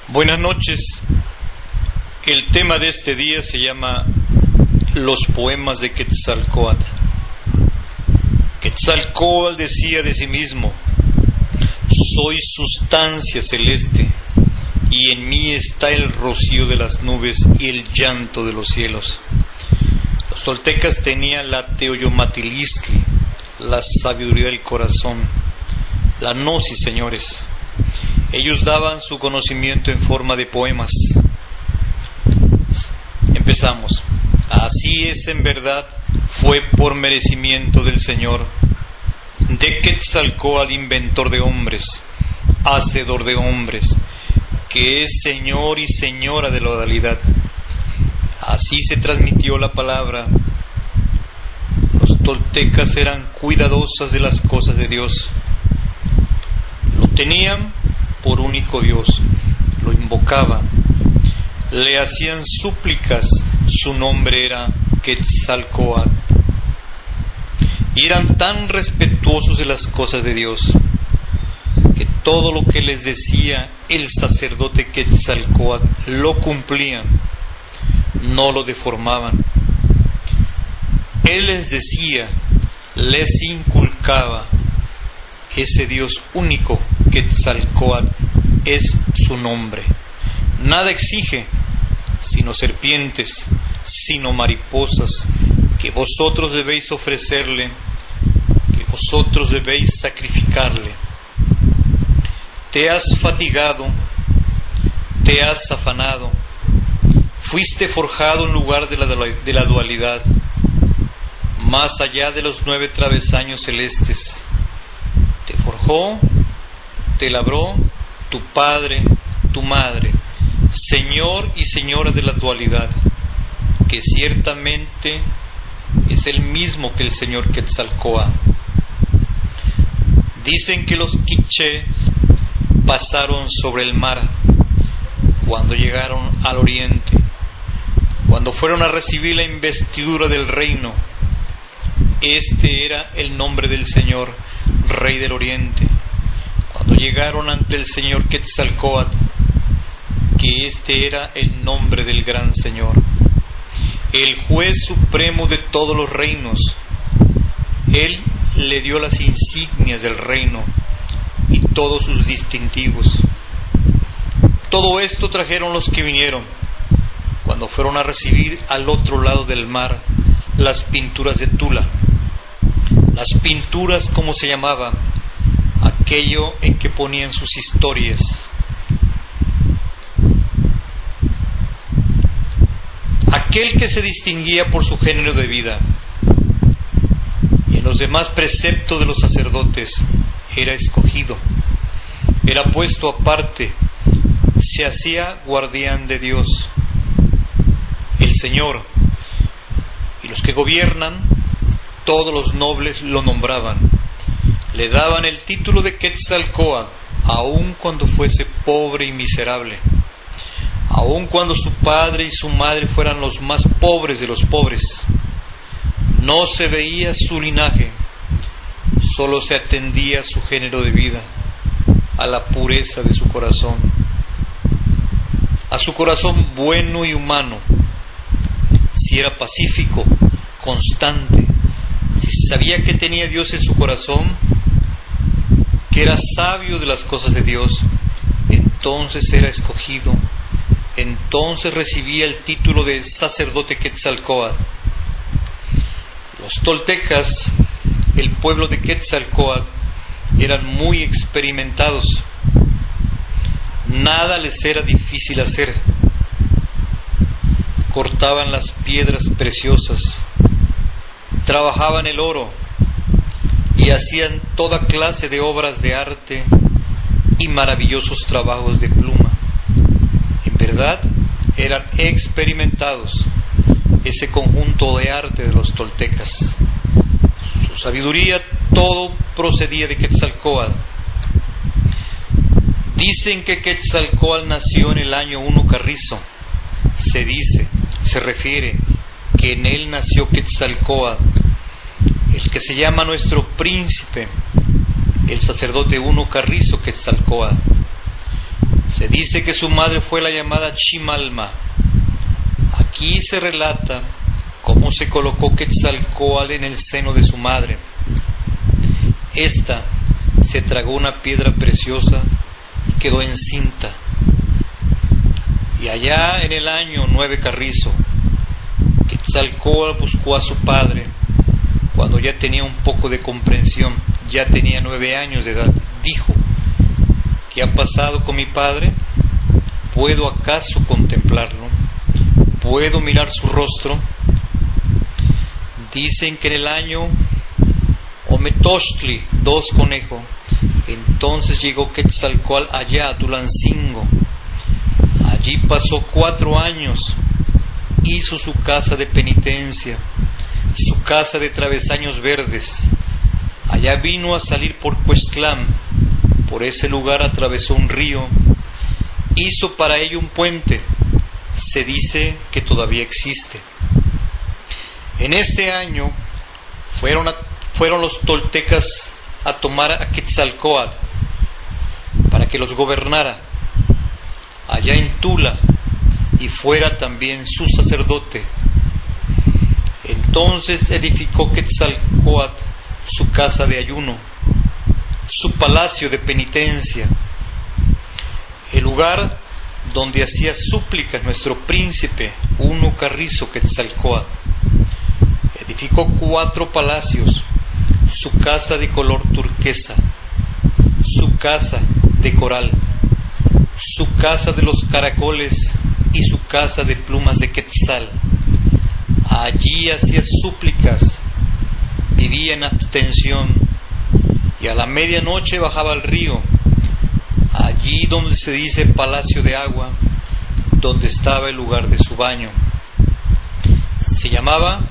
Buenas noches. El tema de este día se llama Los poemas de Quetzalcóatl. Quetzalcóatl decía de sí mismo: soy sustancia celeste, y en mí está el rocío de las nubes y el llanto de los cielos. Los toltecas tenían la teoyomatilistli, la sabiduría del corazón, la gnosis, señores. Ellos daban su conocimiento en forma de poemas. Empezamos. Así es, en verdad, fue por merecimiento del Señor, de Quetzalcóatl, inventor de hombres, hacedor de hombres, que es Señor y Señora de la dualidad. Así se transmitió la palabra. Los toltecas eran cuidadosas de las cosas de Dios. Lo tenían por único Dios, lo invocaban, le hacían súplicas, su nombre era Quetzalcóatl, y eran tan respetuosos de las cosas de Dios que todo lo que les decía el sacerdote Quetzalcóatl lo cumplían, no lo deformaban. Él les decía, les inculcaba, ese Dios único, Quetzalcóatl, es su nombre. Nada exige, sino serpientes, sino mariposas, que vosotros debéis ofrecerle, que vosotros debéis sacrificarle. Te has fatigado, te has afanado, fuiste forjado en lugar de la dualidad, más allá de los 9 travesaños celestes. Te forjó, te labró tu padre, tu madre, Señor y Señora de la dualidad, que ciertamente es el mismo que el Señor Quetzalcóatl. Dicen que los quichés pasaron sobre el mar cuando llegaron al oriente, cuando fueron a recibir la investidura del reino. Este era el nombre del Señor, Rey del Oriente. Cuando llegaron ante el Señor Quetzalcóatl, que este era el nombre del gran Señor, el juez supremo de todos los reinos. Él le dio las insignias del reino y todos sus distintivos. Todo esto trajeron los que vinieron cuando fueron a recibir al otro lado del mar las pinturas de Tula. Las pinturas, como se llamaba, aquello en que ponían sus historias. Aquel que se distinguía por su género de vida y en los demás preceptos de los sacerdotes era escogido, era puesto aparte, se hacía guardián de Dios, el Señor, y los que gobiernan, todos los nobles lo nombraban, le daban el título de Quetzalcóatl, aun cuando fuese pobre y miserable, aun cuando su padre y su madre fueran los más pobres de los pobres. No se veía su linaje, solo se atendía a su género de vida, a la pureza de su corazón, a su corazón bueno y humano. Si era pacífico, constante, si sabía que tenía Dios en su corazón, que era sabio de las cosas de Dios, entonces era escogido, entonces recibía el título de sacerdote Quetzalcóatl. Los toltecas, el pueblo de Quetzalcóatl, eran muy experimentados. Nada les era difícil hacer. Cortaban las piedras preciosas, trabajaban el oro y hacían toda clase de obras de arte y maravillosos trabajos de pluma. En verdad, eran experimentados ese conjunto de arte de los toltecas. Su sabiduría, todo procedía de Quetzalcóatl. Dicen que Quetzalcóatl nació en el año 1 Carrizo. Se refiere que en él nació Quetzalcóatl, el que se llama nuestro príncipe, el sacerdote 1 Carrizo Quetzalcóatl. Se dice que su madre fue la llamada Chimalma. Aquí se relata cómo se colocó Quetzalcóatl en el seno de su madre. Esta se tragó una piedra preciosa y quedó encinta. Y allá en el año 9 Carrizo, Quetzalcóatl buscó a su padre. Cuando ya tenía un poco de comprensión, ya tenía 9 años de edad, dijo: ¿qué ha pasado con mi padre? ¿Puedo acaso contemplarlo? ¿Puedo mirar su rostro? Dicen que en el año Ometochtli, 2 Conejo, entonces llegó Quetzalcóatl allá a Tulancingo. Allí pasó 4 años, hizo su casa de penitencia, su casa de travesaños verdes. Allá vino a salir por Cuestlán. Por ese lugar atravesó un río, hizo para ello un puente. Se dice que todavía existe. En este año fueron los toltecas a tomar a Quetzalcóatl para que los gobernara allá en Tula y fuera también su sacerdote. Entonces edificó Quetzalcóatl su casa de ayuno, su palacio de penitencia, el lugar donde hacía súplicas nuestro príncipe Uno Carrizo Quetzalcóatl. Edificó 4 palacios, su casa de color turquesa, su casa de coral, su casa de los caracoles y su casa de plumas de quetzal. Allí hacía súplicas, vivía en abstención y a la medianoche bajaba al río, allí donde se dice Palacio de Agua, donde estaba el lugar de su baño. Se llamaba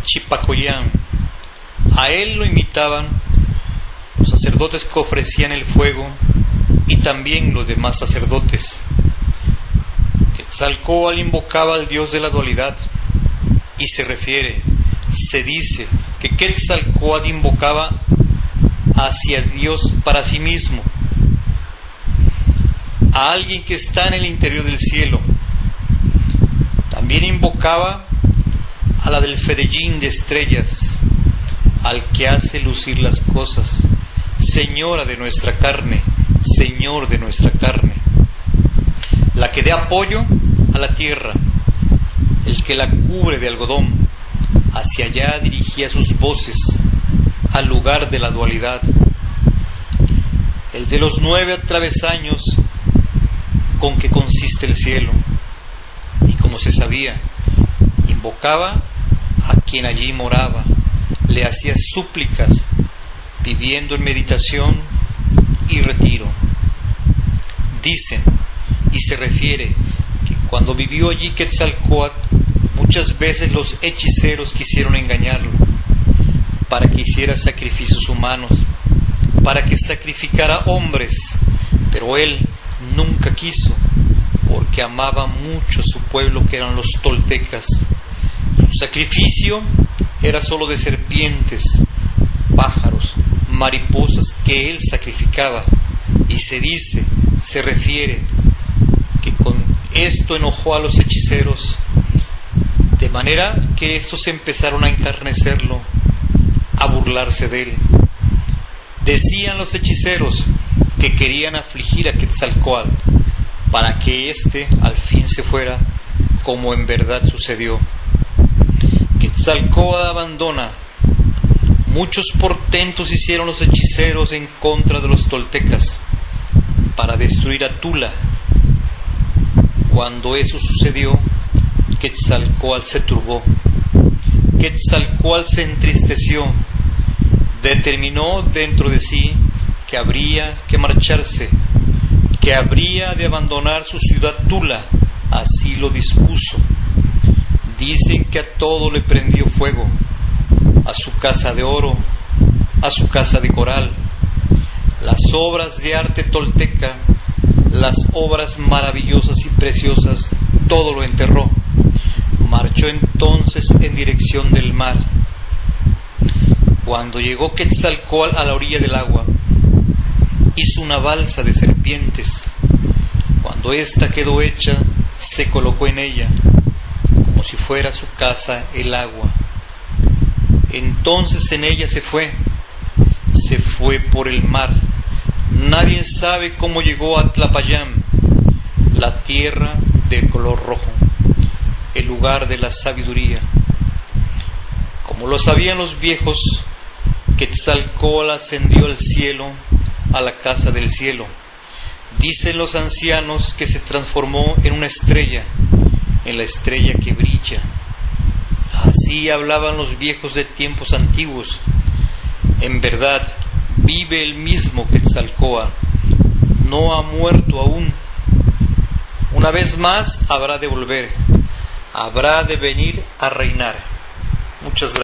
Chipacoyán. A él lo imitaban los sacerdotes que ofrecían el fuego y también los demás sacerdotes. Quetzalcóatl invocaba al dios de la dualidad y se dice que Quetzalcóatl invocaba hacia Dios para sí mismo, a alguien que está en el interior del cielo. También invocaba a la del Fedellín de estrellas, al que hace lucir las cosas, señora de nuestra carne, señor de nuestra carne, la que dé apoyo a la tierra, el que la cubre de algodón. Hacia allá dirigía sus voces, al lugar de la dualidad, el de los 9 travesaños con que consiste el cielo. Y como se sabía, invocaba a quien allí moraba, le hacía súplicas, viviendo en meditación y retiro. Dicen y se refiere que cuando vivió allí Quetzalcóatl, muchas veces los hechiceros quisieron engañarlo para que hiciera sacrificios humanos, para que sacrificara hombres, pero él nunca quiso, porque amaba mucho a su pueblo, que eran los toltecas. Su sacrificio era solo de serpientes, pájaros, mariposas que él sacrificaba, y se refiere que con esto enojó a los hechiceros, de manera que estos empezaron a encarnecerlo, a burlarse de él. Decían los hechiceros que querían afligir a Quetzalcóatl para que éste al fin se fuera, como en verdad sucedió. Quetzalcóatl abandona. Muchos portentos hicieron los hechiceros en contra de los toltecas para destruir a Tula. Cuando eso sucedió, Quetzalcóatl se turbó. Quetzalcóatl se entristeció. Determinó dentro de sí que habría que marcharse, que habría de abandonar su ciudad Tula. Así lo dispuso. Dicen que a todo le prendió fuego, a su casa de oro, a su casa de coral, las obras de arte tolteca, las obras maravillosas y preciosas, todo lo enterró. Marchó entonces en dirección del mar. Cuando llegó Quetzalcóatl a la orilla del agua, hizo una balsa de serpientes, Cuando ésta quedó hecha, se colocó en ella, como si fuera su casa el agua. Entonces en ella se fue por el mar. Nadie sabe cómo llegó a Tlapayán, la tierra del color rojo, el lugar de la sabiduría. Como lo sabían los viejos, Quetzalcóatl ascendió al cielo, a la casa del cielo. Dicen los ancianos que se transformó en una estrella, en la estrella que brilla. Así hablaban los viejos de tiempos antiguos. En verdad, vive el mismo Quetzalcóatl, no ha muerto aún. Una vez más habrá de volver, habrá de venir a reinar. Muchas gracias.